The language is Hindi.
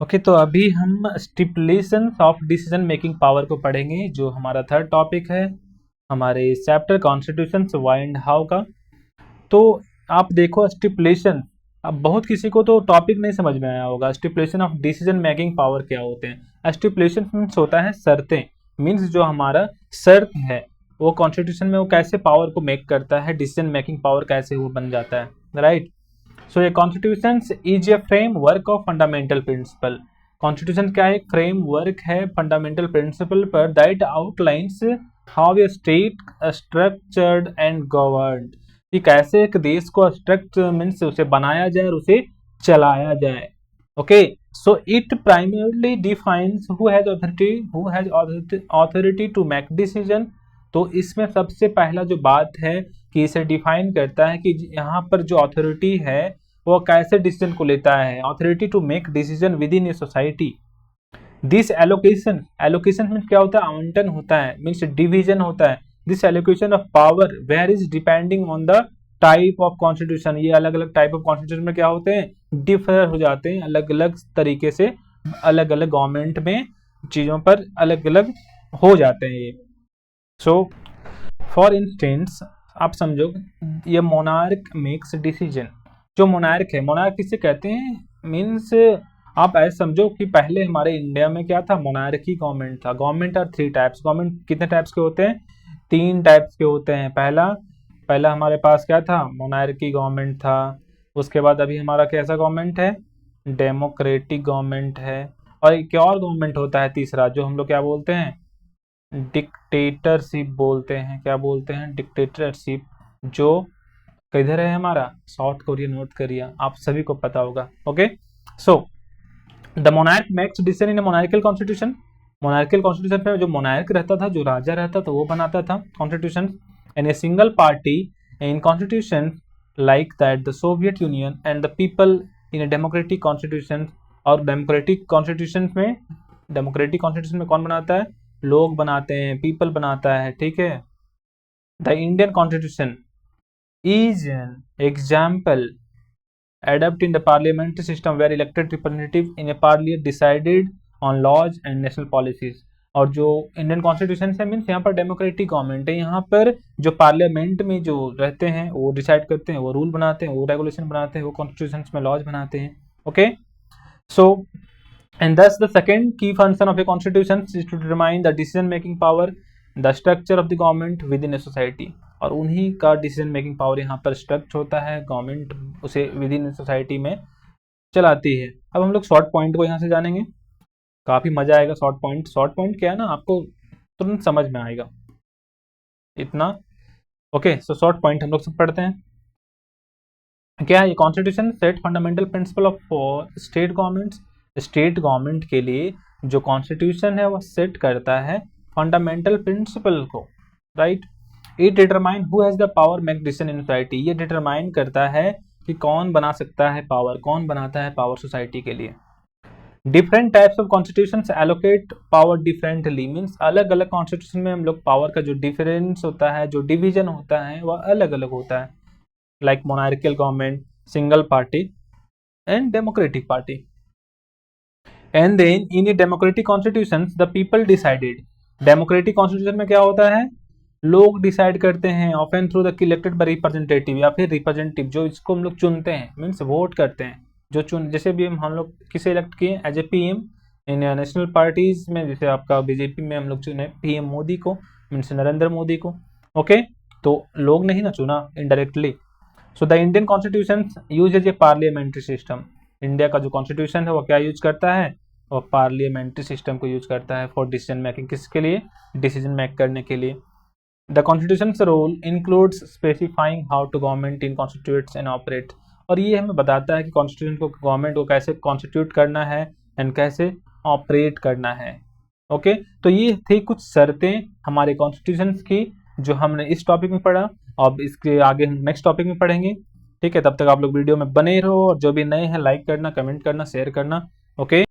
ओके, तो अभी हम stipulation of decision making power को पढ़ेंगे, जो हमारा थर्ड टॉपिक है हमारे chapter constitution why and how का। तो आप देखो स्टिपुलेशन, अब बहुत किसी को तो टॉपिक नहीं समझ में आया होगा। Stipulation of decision making power क्या होते हैं? स्टिपुलेशन मीन्स होता है शर्तें, मीन्स जो हमारा शर्त है वो कॉन्स्टिट्यूशन में वो कैसे पावर को मेक करता है, डिसीजन मेकिंग पावर कैसे वो बन जाता है, राइट। सो ये constitution is a framework of fundamental principle. Constitution क्या है? एक फ्रेमवर्क है फंडामेंटल प्रिंसिपल पर that outlines how a state structured and governed, कि कैसे एक देश को स्ट्रक्चर मीन्स उसे बनाया जाए और उसे चलाया जाए। Okay, so it primarily defines who has authority to make decision. तो इसमें सबसे पहला जो बात है कि इसे डिफाइन करता है कि यहाँ पर जो अथॉरिटी है वो कैसे डिसीजन को लेता है। Authority to make decision within a society. This allocation, allocation means क्या होता है? आवंटन होता है, मीन्स डिवीजन होता है। This allocation of power where is depending on the type of constitution. ये अलग अलग टाइप ऑफ कॉन्स्टिट्यूशन में क्या होते हैं? डिफर हो जाते हैं, अलग अलग तरीके से अलग अलग गवर्नमेंट में चीज़ों पर अलग अलग हो जाते हैं ये। सो फॉर इंस्टेंस आप समझो ये मोनार्क मेक्स डिसीजन। जो मोनार्क है, मोनार्क किसे कहते हैं? मीन्स आप ऐसे समझो कि पहले हमारे इंडिया में क्या था? मोनार्की गवर्नमेंट था। Government are three types. Government कितने टाइप्स के होते हैं? तीन टाइप्स के होते हैं। पहला हमारे पास क्या था? मोनार्की गवर्नमेंट था। उसके बाद अभी हमारा कैसा गवर्नमेंट है? डेमोक्रेटिक गवर्नमेंट है। और एक और गवर्नमेंट होता है तीसरा, जो हम लोग क्या बोलते हैं? डिक्टेटरशिप बोलते हैं। क्या बोलते हैं? डिक्टेटरशिप। जो किधर है हमारा? साउथ कोरिया, नॉर्थ कोरिया, आप सभी को पता होगा। Okay, so the monarch makes decision in monarchal constitution. Monarchal constitution में जो मोनार्क रहता था, जो राजा रहता था, वो बनाता था constitution. In a single party in constitution like that the Soviet union and the people in a democratic constitution. और डेमोक्रेटिक कॉन्स्टिट्यूशन में कौन बनाता है? लोग बनाते हैं, पीपल बनाता है, ठीक है। The Indian constitution is an example adopted in the parliamentary system where elected representative in a parliament decided on laws and national policies। और जो इंडियन कॉन्स्टिट्यूशन है मीन्स यहाँ पर डेमोक्रेटिक गवर्नमेंट है। यहाँ पर जो पार्लियामेंट में जो रहते हैं वो डिसाइड करते हैं, वो रूल बनाते हैं, वो रेगुलेशन बनाते हैं, वो कॉन्स्टिट्यूशन में लॉज बनाते हैं। Okay, so and thus the second key function of a constitution is to determine the decision making power, the structure of the government within a society। और उन्हीं का डिसीजन मेकिंग पावर यहाँ पर स्ट्रक्चर होता है, गवर्नमेंट उसे विद इन सोसाइटी में चलाती है। अब हम लोग शॉर्ट पॉइंट को यहाँ से जानेंगे, काफ़ी मजा आएगा। शॉर्ट पॉइंट क्या है ना, आपको तुरंत समझ में आएगा इतना। ओके, सो शॉर्ट पॉइंट हम लोग सब पढ़ते हैं। क्या है ये? Constitution set fundamental principle of state governments. State government के लिए जो कॉन्स्टिट्यूशन है वो सेट करता है फंडामेंटल प्रिंसिपल को, right. It determine who has the power make decision in society. ये डिटरमाइन करता है कि कौन बना सकता है पावर, कौन बनाता है पावर सोसाइटी के लिए। Different types of constitution allocate power differently, means अलग अलग कॉन्स्टिट्यूशन में हम लोग पावर का जो डिफरेंस होता है, जो डिवीजन होता है, वह अलग अलग होता है। Like monarchial government, single party and democratic party. And then in a democratic constitution the people decided. Democratic constitution में क्या होता है? लोग डिसाइड करते हैं, often through the elected by representative, या फिर रिप्रेजेंटेटिव जो इसको हम लोग चुनते हैं, मीन्स वोट करते हैं। जो जैसे भी हम लोग किसे इलेक्ट किए as a PM in national parties में, जैसे आपका बीजेपी में हम लोग चुने पीएम मोदी को, मीन्स नरेंद्र मोदी को। ओके, तो लोग नहीं ना चुना, indirectly. So the Indian constitution use as a parliamentary system. India का जो कॉन्स्टिट्यूशन है वो क्या यूज करता है? वो पार्लियामेंट्री सिस्टम को यूज करता है फॉर डिसीजन मेकिंग। किसके लिए? डिसीजन मेक करने के लिए। The constitution's role includes specifying how to government in constitutes and operate. और ये हमें बताता है कि कॉन्स्टिट्यूशन को, गवर्नमेंट को कैसे कॉन्स्टिट्यूट करना है एंड कैसे ऑपरेट करना है। ओके, तो ये थी कुछ शर्तें हमारे कॉन्स्टिट्यूशन की जो हमने इस टॉपिक में पढ़ा। अब इसके आगे हम नेक्स्ट टॉपिक में पढ़ेंगे, ठीक है। तब तक आप लोग वीडियो में बने रहो, और जो भी नए हैं लाइक करना, कमेंट करना, शेयर करना। ओके।